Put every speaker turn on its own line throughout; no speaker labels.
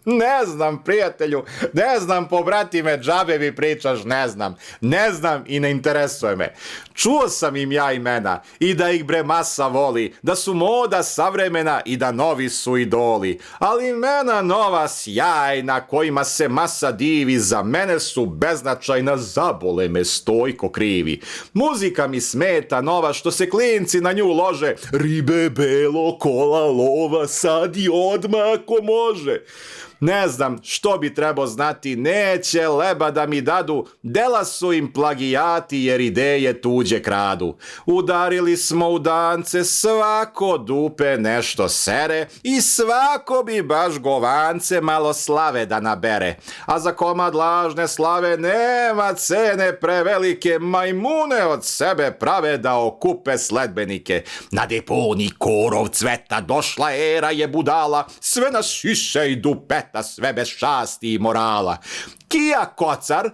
Ne znam, prijatelju, ne znam, pobratime, džabe mi pričaš, ne znam i ne interesuje me. Čuo sam im ja imena i da ih bre masa voli, da su moda savremena i da novi su idoli. Ali imena nova sjajna kojima se masa divi, za mene su beznačajna, zabole me stojko krivi. Muzika mi smeta nova što se klinci na nju lože, ribe, belo, kola, lova, sad i odmah ako može. Ne znam što bi trebao znati, neće leba da mi dadu, dela su im plagijati jer ideje tuđe kradu. Udarili smo u dance, svako dupe nešto sere i svako bi baš govance malo slave da nabere. A za komad lažne slave nema cene prevelike, majmune od sebe prave da okupe sledbenike. Na deponi korov cveta došla era je budala, sve na šiše i dupeta, sve bez časti i morala. Kija kocar,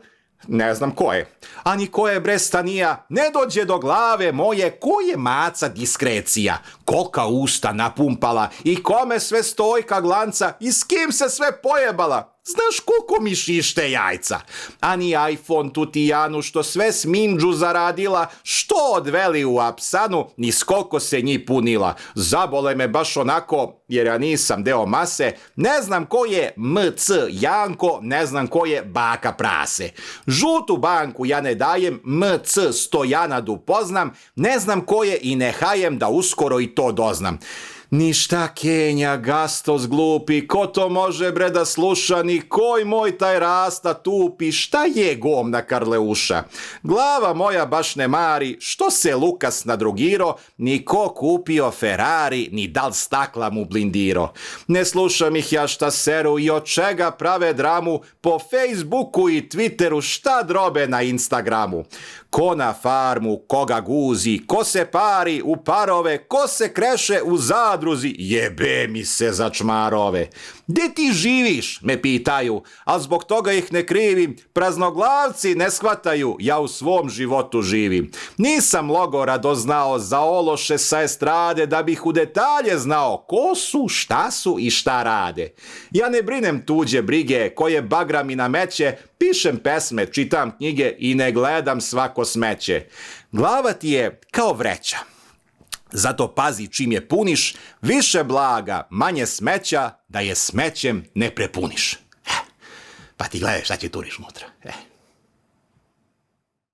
ne znam ko je, ani ko je bre stanija, ne dođe do glave moje, ko je maca diskrecija, kolika usta napumpala i kome sve stojka glanca i s kim se sve pojebala. Znaš koliko mi šište jajca? Ani iPhone tutijanu što sve smindžu zaradila, što odveli u apsanu, ni skoliko se njih punila. Zabole me baš onako, jer ja nisam deo mase, ne znam ko je MC Janko, ne znam ko je baka prase. Žutu banku ja ne dajem, MC Stojanadu poznam, ne znam ko je i ne hajem da uskoro i to doznam. Ništa Kenja, gastos glupi, ko to može bre da sluša, ni koj moj taj rasta tupi, šta je gomna Karleuša? Glava moja baš ne mari, što se Lukas nadrugiro, ni ko kupio Ferrari, ni dal stakla mu blindiro. Ne slušam ih ja šta seru i od čega prave dramu, po Facebooku i Twitteru šta drobe na Instagramu. Ko na farmu, koga guzi, ko se pari u parove, ko se kreše u zadruzi, jebe mi se za čmarove. Gde ti živiš, me pitaju, a zbog toga ih ne krivim, praznoglavci ne shvataju, ja u svom životu živim. Nisam logora doznao za ološe sa estrade, da bih u detalje znao ko su, šta su i šta rade. Ja ne brinem tuđe brige, koje bagra mi nameće, pišem pesme, čitam knjige i ne gledam svako smeće. Glava ti je kao vreća. Zato pazi čim je puniš, više blaga, manje smeća, da je smećem ne prepuniš. Pa ti gledaj šta će turiš unutra.